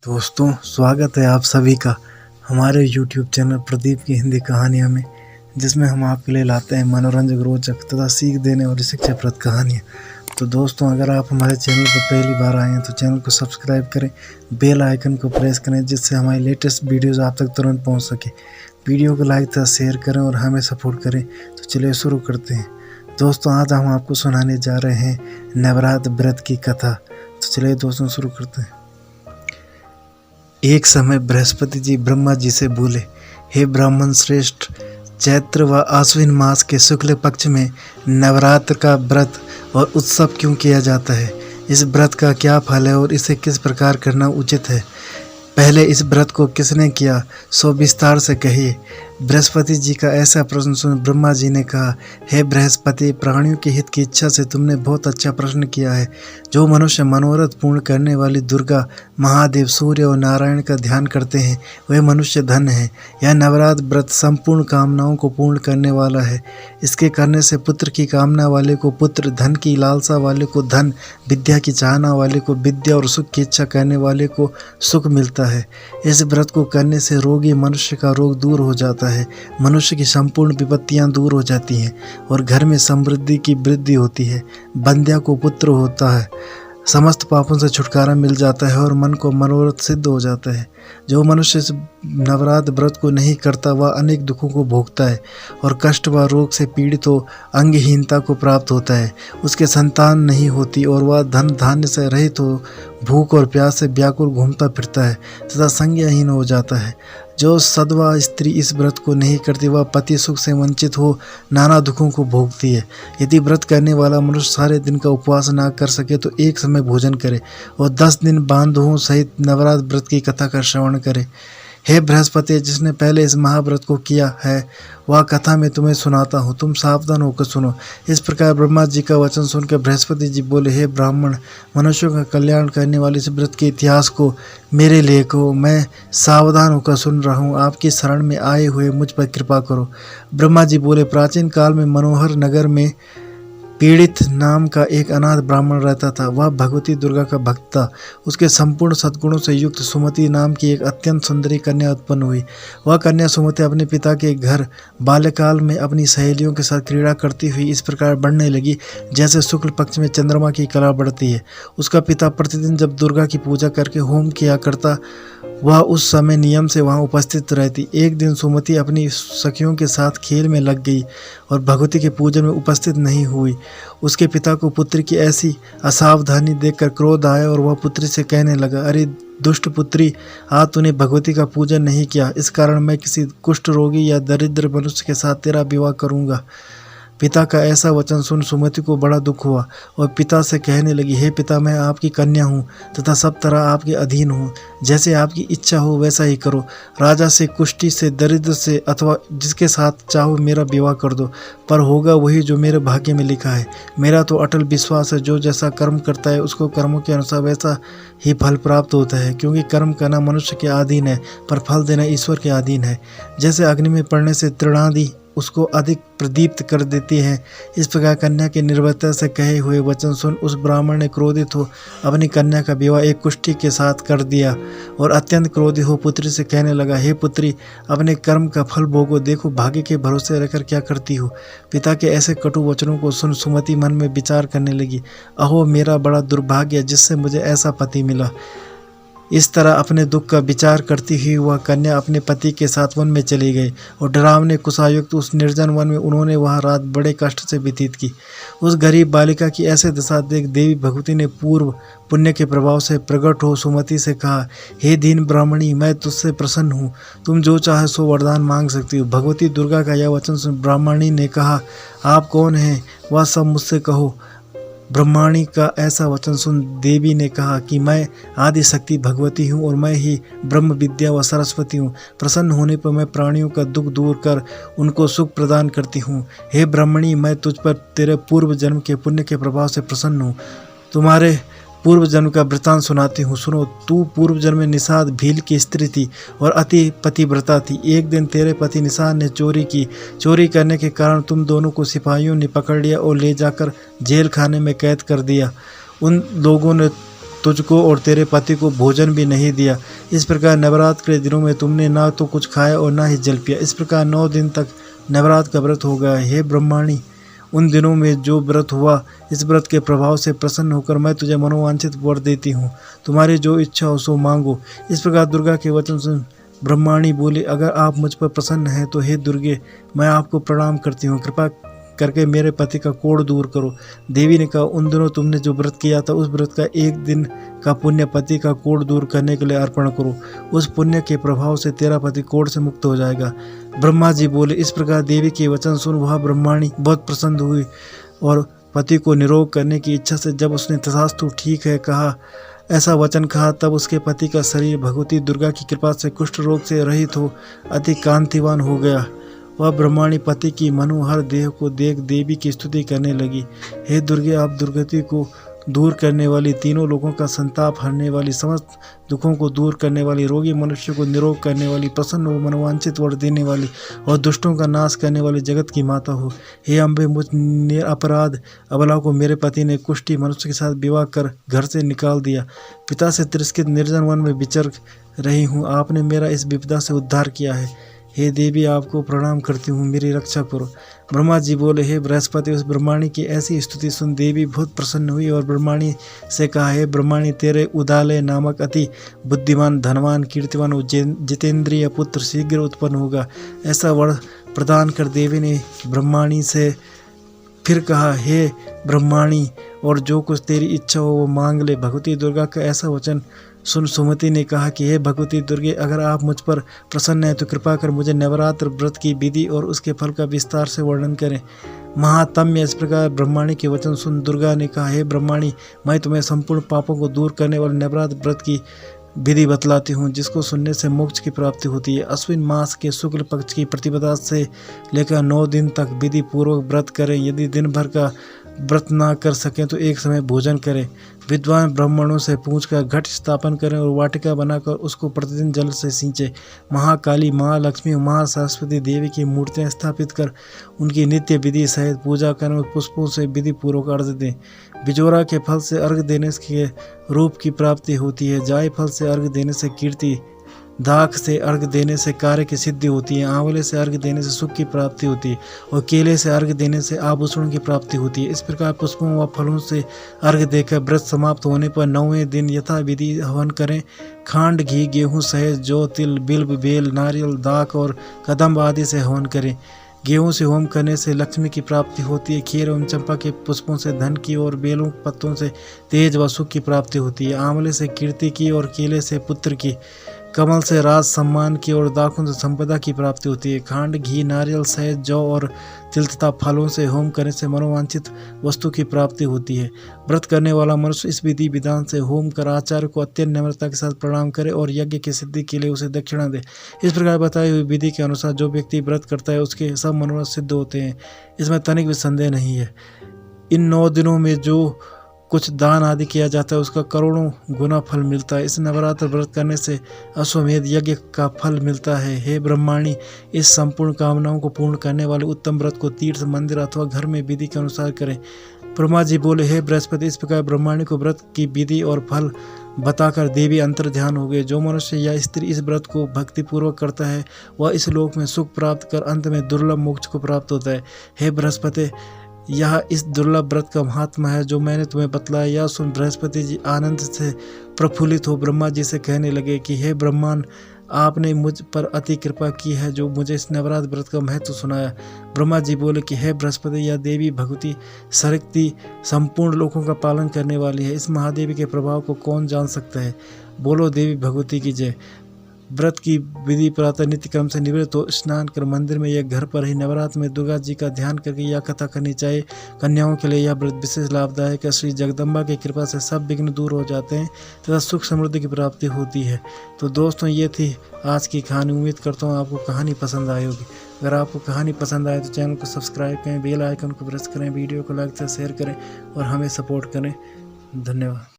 दोस्तों, स्वागत है आप सभी का हमारे YouTube चैनल प्रदीप की हिंदी कहानियों में, जिसमें हम आपके लिए लाते हैं मनोरंजक, रोचक तथा सीख देने और शिक्षाप्रद कहानियाँ। तो दोस्तों, अगर आप हमारे चैनल पर पहली बार आए हैं तो चैनल को सब्सक्राइब करें, बेल आइकन को प्रेस करें, जिससे हमारी लेटेस्ट वीडियोज़ आप तक तुरंत पहुँच सके। वीडियो को लाइक तथा शेयर करें और हमें सपोर्ट करें। तो चलिए शुरू करते हैं। दोस्तों, आज हम आपको सुनाने जा रहे हैं नवरात्र व्रत की कथा। तो चलिए दोस्तों शुरू करते हैं। एक समय बृहस्पति जी ब्रह्मा जी से बोले, हे ब्राह्मण श्रेष्ठ, चैत्र व आश्विन मास के शुक्ल पक्ष में नवरात्र का व्रत और उत्सव क्यों किया जाता है? इस व्रत का क्या फल है और इसे किस प्रकार करना उचित है? पहले इस व्रत को किसने किया, सो विस्तार से कहिए। बृहस्पति जी का ऐसा प्रश्न सुन ब्रह्मा जी ने कहा, हे बृहस्पति, प्राणियों के हित की इच्छा से तुमने बहुत अच्छा प्रश्न किया है। जो मनुष्य मनोरथ पूर्ण करने वाली दुर्गा, महादेव, सूर्य और नारायण का ध्यान करते हैं, वे मनुष्य धन्य हैं। यह नवरात्र व्रत संपूर्ण कामनाओं को पूर्ण करने वाला है। इसके करने से पुत्र की कामना वाले को पुत्र, धन की लालसा वाले को धन, विद्या की चाहना वाले को विद्या और सुख की इच्छा करने वाले को सुख मिलता है। इस व्रत को करने से रोगी मनुष्य का रोग दूर हो जाता है, मनुष्य की संपूर्ण विपत्तियां दूर हो जाती हैं और घर में समृद्धि की वृद्धि होती है। बंध्या को पुत्र होता है, समस्त पापों से छुटकारा मिल जाता है और मन को मनोरथ सिद्ध हो जाता है। जो मनुष्य इस नवरात्र व्रत को नहीं करता वह अनेक दुखों को भोगता है और कष्ट व रोग से पीड़ित हो अंगहीनता को प्राप्त होता है। उसके संतान नहीं होती और वह धन धान्य से रहित हो भूख और प्यास से व्याकुल घूमता फिरता है तथा संज्ञाहीन हो जाता है। जो सदवा स्त्री इस व्रत को नहीं करती वह पति सुख से वंचित हो नाना दुखों को भोगती है। यदि व्रत करने वाला मनुष्य सारे दिन का उपवास ना कर सके तो एक समय भोजन करे और 10 दिन बांधवों सहित नवरात्र व्रत की कथा का श्रवण करे। हे बृहस्पति, जिसने पहले इस महाव्रत को किया है वह कथा मैं तुम्हें सुनाता हूँ, तुम सावधान होकर सुनो। इस प्रकार ब्रह्मा जी का वचन सुनकर बृहस्पति जी बोले, हे ब्राह्मण, मनुष्यों का कल्याण करने वाले इस व्रत के इतिहास को मेरे लिए कहो। मैं सावधान होकर सुन रहा हूँ, आपकी शरण में आए हुए मुझ पर कृपा करो। ब्रह्मा जी बोले, प्राचीन काल में मनोहर नगर में पीड़ित नाम का एक अनाथ ब्राह्मण रहता था। वह भगवती दुर्गा का भक्त था। उसके संपूर्ण सद्गुणों से युक्त सुमति नाम की एक अत्यंत सुंदरी कन्या उत्पन्न हुई। वह कन्या सुमति अपने पिता के घर बाल्यकाल में अपनी सहेलियों के साथ क्रीड़ा करती हुई इस प्रकार बढ़ने लगी जैसे शुक्ल पक्ष में चंद्रमा की कला बढ़ती है। उसका पिता प्रतिदिन जब दुर्गा की पूजा करके होम किया करता, वह उस समय नियम से वहां उपस्थित रहती। एक दिन सुमति अपनी सखियों के साथ खेल में लग गई और भगवती के पूजन में उपस्थित नहीं हुई। उसके पिता को पुत्री की ऐसी असावधानी देखकर क्रोध आया और वह पुत्री से कहने लगा, अरे दुष्ट पुत्री, आज तूने भगवती का पूजन नहीं किया, इस कारण मैं किसी कुष्ठ रोगी या दरिद्र मनुष्य के साथ तेरा विवाह करूंगा। पिता का ऐसा वचन सुन सुमति को बड़ा दुख हुआ और पिता से कहने लगी, हे पिता, मैं आपकी कन्या हूँ तथा सब तरह आपके अधीन हूँ। जैसे आपकी इच्छा हो वैसा ही करो। राजा से, कुष्ठी से, दरिद्र से अथवा जिसके साथ चाहो मेरा विवाह कर दो, पर होगा वही जो मेरे भाग्य में लिखा है। मेरा तो अटल विश्वास है, जो जैसा कर्म करता है उसको कर्मों के अनुसार वैसा ही फल प्राप्त होता है, क्योंकि कर्म करना मनुष्य के अधीन है पर फल देना ईश्वर के अधीन है। जैसे अग्नि में पड़ने से तृणादि उसको अधिक प्रदीप्त कर देती है, इस प्रकार कन्या के निर्भयता से कहे हुए वचन सुन उस ब्राह्मण ने क्रोधित हो अपनी कन्या का विवाह एक कुष्ठी के साथ कर दिया और अत्यंत क्रोधित हो पुत्री से कहने लगा, हे पुत्री, अपने कर्म का फल भोगो, देखो भाग्य के भरोसे रहकर क्या करती हो। पिता के ऐसे कटु वचनों को सुन सुमति मन में विचार करने लगी, अहो मेरा बड़ा दुर्भाग्य जिससे मुझे ऐसा पति मिला। इस तरह अपने दुख का विचार करती हुई वह कन्या अपने पति के साथ वन में चली गई और डरावने कुशायुक्त उस निर्जन वन में उन्होंने वहां रात बड़े कष्ट से व्यतीत की। उस गरीब बालिका की ऐसे दशा देख देवी भगवती ने पूर्व पुण्य के प्रभाव से प्रकट हो सुमति से कहा, हे दीन ब्राह्मणी, मैं तुझसे प्रसन्न हूँ, तुम जो चाहे सो वरदान मांग सकती हो। भगवती दुर्गा का यह वचन सुन ब्राह्मणी ने कहा, आप कौन हैं, वह सब मुझसे कहो। ब्रह्माणी का ऐसा वचन सुन देवी ने कहा कि मैं आदि शक्ति भगवती हूँ और मैं ही ब्रह्म विद्या व सरस्वती हूँ। प्रसन्न होने पर मैं प्राणियों का दुख दूर कर उनको सुख प्रदान करती हूँ। हे ब्रह्मणी, मैं तुझ पर तेरे पूर्व जन्म के पुण्य के प्रभाव से प्रसन्न हूँ। तुम्हारे पूर्व जन्म का वृतांत सुनाती हूँ, सुनो। तू पूर्व जन्म में निषाद भील की स्त्री थी और अति पतिव्रता थी। एक दिन तेरे पति निषाद ने चोरी की। चोरी करने के कारण तुम दोनों को सिपाहियों ने पकड़ लिया और ले जाकर जेल खाने में कैद कर दिया। उन लोगों ने तुझको और तेरे पति को भोजन भी नहीं दिया। इस प्रकार नवरात्र के दिनों में तुमने ना तो कुछ खाया और ना ही जल पिया। इस प्रकार 9 दिन तक नवरात्र का व्रत हो गया। हे ब्रह्माणी, उन दिनों में जो व्रत हुआ, इस व्रत के प्रभाव से प्रसन्न होकर मैं तुझे मनोवांछित वर देती हूँ। तुम्हारी जो इच्छा हो सो मांगो। इस प्रकार दुर्गा के वचन सुन ब्रह्माणी बोली, अगर आप मुझ पर प्रसन्न हैं तो हे दुर्गे, मैं आपको प्रणाम करती हूँ। कृपा करके मेरे पति का कोढ़ दूर करो। देवी ने कहा, उन दिनों तुमने जो व्रत किया था उस व्रत का एक दिन का पुण्य पति का कोढ़ दूर करने के लिए अर्पण करो। उस पुण्य के प्रभाव से तेरा पति कोढ़ से मुक्त हो जाएगा। ब्रह्मा जी बोले। इस प्रकार देवी के वचन सुन वह ब्रह्माणी बहुत प्रसन्न हुई और पति को निरोग करने की इच्छा से जब उसने तथास्तु ठीक है कहा, ऐसा वचन कहा, तब उसके पति का शरीर भगवती दुर्गा की कृपा से कुष्ठ रोग से रहित हो अति कांतिवान हो गया। वह ब्रह्माणी पति की मनोहर देह को देख देवी की स्तुति करने लगी। हे दुर्गे, आप दुर्गति को दूर करने वाली, तीनों लोगों का संताप हरने वाली, समस्त दुखों को दूर करने वाली, रोगी मनुष्य को निरोग करने वाली, प्रसन्न व मनोवांछित वर देने वाली और दुष्टों का नाश करने वाली जगत की माता हो। हे अम्बे, मुझ निरपराध अबला को मेरे पति ने कुष्ठी मनुष्य के साथ विवाह कर घर से निकाल दिया। पिता से तिरस्कृत निर्जन वन में विचर रही हूँ। आपने मेरा इस विपदा से उद्धार किया है। हे देवी, आपको प्रणाम करती हूँ, मेरी रक्षा करो। ब्रह्मा जी बोले, हे बृहस्पति, उस ब्रह्माणी की ऐसी स्तुति सुन देवी बहुत प्रसन्न हुई और ब्रह्माणी से कहा, हे ब्रह्माणी, तेरे उदालय नामक अति बुद्धिमान, धनवान, कीर्तिवान और जितेंद्रिय पुत्र शीघ्र उत्पन्न होगा। ऐसा वर प्रदान कर देवी ने ब्रह्माणी से फिर कहा, हे ब्रह्माणी, और जो कुछ तेरी इच्छा हो वो मांग ले। भगवती दुर्गा का ऐसा वचन सुन सुमति ने कहा कि हे भगवती दुर्गे, अगर आप मुझ पर प्रसन्न हैं तो कृपा कर मुझे नवरात्र व्रत की विधि और उसके फल का विस्तार से वर्णन करें। महात्म्य। इस प्रकार ब्रह्माणी के वचन सुन दुर्गा ने कहा, हे ब्रह्माणी, मैं तुम्हें संपूर्ण पापों को दूर करने वाले नवरात्र व्रत की विधि बतलाती हूँ, जिसको सुनने से मोक्ष की प्राप्ति होती है। अश्विन मास के शुक्ल पक्ष की प्रतिपदा से लेकर 9 दिन तक विधि पूर्वक व्रत करें। यदि दिन भर का व्रत ना कर सकें तो एक समय भोजन करें। विद्वान ब्राह्मणों से पूछकर घट स्थापन करें और वाटिका बनाकर उसको प्रतिदिन जल से सींचें। महाकाली, महालक्ष्मी और महासरस्वती देवी की मूर्तियां स्थापित कर उनकी नित्य विधि सहित पूजा करें और पुष्पों से विधि पूर्वक अर्घ्य दें। बिजोरा के फल से अर्घ्य देने के रूप की प्राप्ति होती है। जाय फल से अर्घ्य देने से कीर्ति, दाख से अर्घ्य देने से कार्य की सिद्धि होती है। आंवले से अर्घ्य देने से सुख की प्राप्ति होती है और केले से अर्घ्य देने से आभूषण की प्राप्ति होती है। इस प्रकार पुष्पों व फलों से अर्घ्य देकर व्रत समाप्त होने पर 9वें दिन यथा विधि हवन करें। खांड, घी, गेहूँ सहित जौ, तिल, बिल्व, बेल, नारियल, दाख और कदम्ब आदि से हवन करें। गेहूं से होम करने से लक्ष्मी की प्राप्ति होती है। खीर एवं चंपा के पुष्पों से धन की और बेलों पत्तों से तेज व सुख की प्राप्ति होती है। आंवले से कीर्ति की और केले से पुत्र की, कमल से राज सम्मान की और दाखों से संपदा की प्राप्ति होती है। खांड, घी, नारियल सहित जौ और तिल तथा फलों से होम करने से मनोवांछित वस्तु की प्राप्ति होती है। व्रत करने वाला मनुष्य इस विधि विधान से होम कर आचार्य को अत्यंत नम्रता के साथ प्रणाम करे और यज्ञ की सिद्धि के लिए उसे दक्षिणा दे। इस प्रकार बताई हुई विधि के अनुसार जो व्यक्ति व्रत करता है उसके सब मनोरथ सिद्ध होते हैं। इसमें तनिक भी संदेह नहीं है। इन 9 दिनों में जो कुछ दान आदि किया जाता है उसका करोड़ों गुना फल मिलता है। इस नवरात्र व्रत करने से अश्वमेध यज्ञ का फल मिलता है। हे ब्रह्माणी, इस संपूर्ण कामनाओं को पूर्ण करने वाले उत्तम व्रत को तीर्थ, मंदिर अथवा घर में विधि के अनुसार करें। ब्रह्मा जी बोले, हे बृहस्पति, इस प्रकार ब्रह्माणी को व्रत की विधि और फल बताकर देवी अंतर ध्यान हो गए। जो मनुष्य या स्त्री इस व्रत को भक्तिपूर्वक करता है वह इस लोक में सुख प्राप्त कर अंत में दुर्लभ मोक्ष को प्राप्त होता है। हे बृहस्पति, यह इस दुर्लभ व्रत का महात्मा है जो मैंने तुम्हें बतलाया। यह सुन बृहस्पति जी आनंद से प्रफुल्लित हो ब्रह्मा जी से कहने लगे कि हे ब्रह्मांड, आपने मुझ पर अति कृपा की है जो मुझे इस नवरात्र व्रत का महत्व सुनाया। ब्रह्मा जी बोले कि हे बृहस्पति, यह देवी भगवती शक्ति संपूर्ण लोकों का पालन करने वाली है। इस महादेवी के प्रभाव को कौन जान सकता है। बोलो देवी भगवती की जय। व्रत की विधि प्रातः नित्य क्रम से निवृत्त हो स्नान कर मंदिर में या घर पर ही नवरात्र में दुर्गा जी का ध्यान करके यह कथा करनी चाहिए। कन्याओं के लिए यह व्रत विशेष लाभदायक है। श्री जगदम्बा की कृपा से सब विघ्न दूर हो जाते हैं तथा सुख समृद्धि की प्राप्ति होती है। तो दोस्तों, ये थी आज की कहानी। उम्मीद करता हूँ आपको कहानी पसंद आई होगी। अगर आपको कहानी पसंद आए तो चैनल को सब्सक्राइब करें, बेल आइकन को प्रेस करें, वीडियो को लाइक से शेयर करें और हमें सपोर्ट करें। धन्यवाद।